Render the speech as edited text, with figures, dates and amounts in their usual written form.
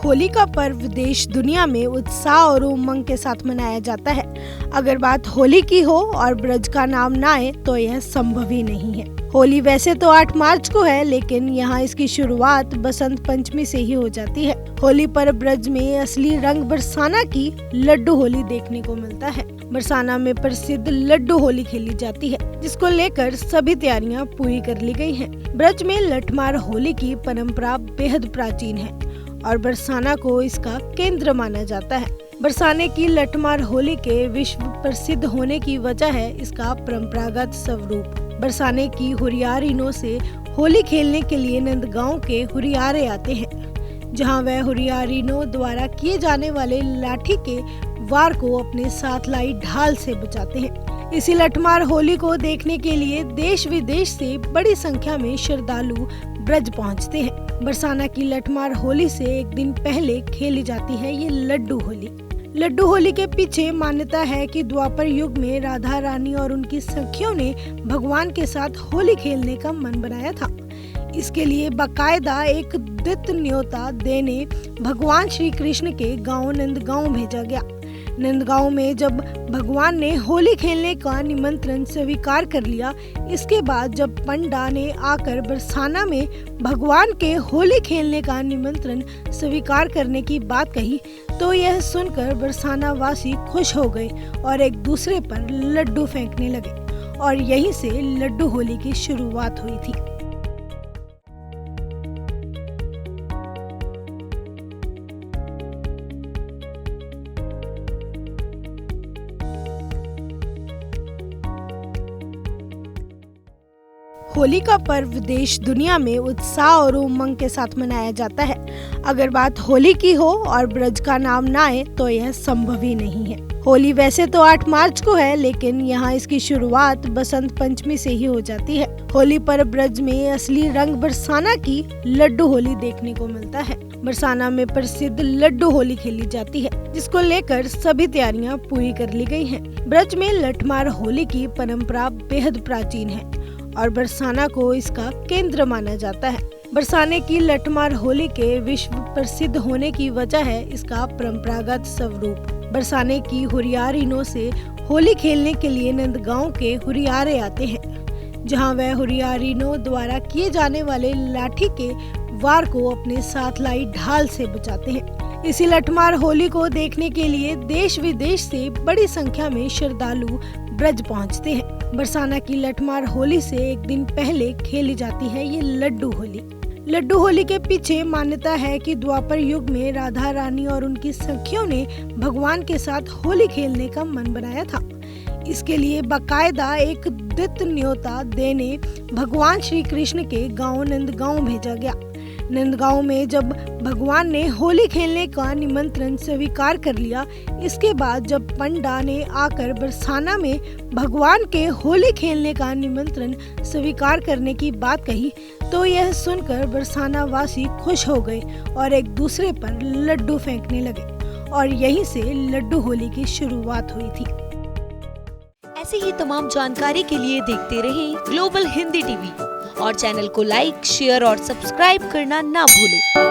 होली का पर्व देश दुनिया में उत्साह और उमंग के साथ मनाया जाता है। अगर बात होली की हो और ब्रज का नाम ना आए तो यह संभव ही नहीं है। होली वैसे तो 8 मार्च को है, लेकिन यहाँ इसकी शुरुआत बसंत पंचमी से ही हो जाती है। होली पर ब्रज में असली रंग बरसाना की लड्डू होली देखने को मिलता है। बरसाना में प्रसिद्ध लड्डू होली खेली जाती है, जिसको लेकर सभी तैयारियां पूरी कर ली गई हैं। ब्रज में लठमार होली की परंपरा बेहद प्राचीन है और बरसाना को इसका केंद्र माना जाता है। बरसाने की लठमार होली के विश्व प्रसिद्ध होने की वजह है इसका परंपरागत स्वरूप। बरसाने की हुरियारिनों से होली खेलने के लिए नंदगांव के हुरियारे आते हैं, जहां वह हुरियारिनों द्वारा किए जाने वाले लाठी के वार को अपने साथ लाई ढाल से बचाते हैं। इसी लठमार होली को देखने के लिए देश विदेश से बड़ी संख्या में श्रद्धालु ब्रज पहुंचते हैं। बरसाना की लठमार होली से एक दिन पहले खेली जाती है ये लड्डू होली। लड्डू होली के पीछे मान्यता है कि द्वापर युग में राधा रानी और उनकी सखियों ने भगवान के साथ होली खेलने का मन बनाया था। इसके लिए बाकायदा एक द्वित न्योता देने भगवान श्री कृष्ण के गांव नंदगांव भेजा गया। नंदगांव में जब भगवान ने होली खेलने का निमंत्रण स्वीकार कर लिया, इसके बाद जब पंडा ने आकर बरसाना में भगवान के होली खेलने का निमंत्रण स्वीकार करने की बात कही, तो यह सुनकर बरसाना वासी खुश हो गए और एक दूसरे पर लड्डू फेंकने लगे और यहीं से लड्डू होली की शुरुआत हुई थी। होली का पर्व देश दुनिया में उत्साह और उमंग के साथ मनाया जाता है। अगर बात होली की हो और ब्रज का नाम ना आए तो यह संभव ही नहीं है। होली वैसे तो 8 मार्च को है, लेकिन यहाँ इसकी शुरुआत बसंत पंचमी से ही हो जाती है। होली पर ब्रज में असली रंग बरसाना की लड्डू होली देखने को मिलता है। बरसाना में प्रसिद्ध लड्डू होली खेली जाती है, जिसको लेकर सभी तैयारियां पूरी कर ली गई हैं। ब्रज में लठमार होली की परंपरा बेहद प्राचीन है और बरसाना को इसका केंद्र माना जाता है। बरसाने की लठमार होली के विश्व प्रसिद्ध होने की वजह है इसका परंपरागत स्वरूप। बरसाने की हुरियारिनों से होली खेलने के लिए नंदगांव के हुरियारे आते हैं, जहां वह हुरियारिनों द्वारा किए जाने वाले लाठी के वार को अपने साथ लाई ढाल से बचाते हैं। इसी लठमार होली को देखने के लिए देश विदेश से बड़ी संख्या में श्रद्धालु ब्रज पहुंचते हैं। बरसाना की लठमार होली से एक दिन पहले खेली जाती है ये लड्डू होली। लड्डू होली के पीछे मान्यता है कि द्वापर युग में राधा रानी और उनकी सखियों ने भगवान के साथ होली खेलने का मन बनाया था। इसके लिए बाकायदा एक द्वित न्योता देने भगवान श्री कृष्ण के गांव नंदगांव भेजा गया। नंदगांव में जब भगवान ने होली खेलने का निमंत्रण स्वीकार कर लिया, इसके बाद जब पंडा ने आकर बरसाना में भगवान के होली खेलने का निमंत्रण स्वीकार करने की बात कही, तो यह सुनकर बरसाना वासी खुश हो गए और एक दूसरे पर लड्डू फेंकने लगे और यहीं से लड्डू होली की शुरुआत हुई थी। ऐसी ही तमाम जानकारी के लिए देखते रहें ग्लोबल हिंदी टीवी और चैनल को लाइक, शेयर और सब्सक्राइब करना ना भूलें।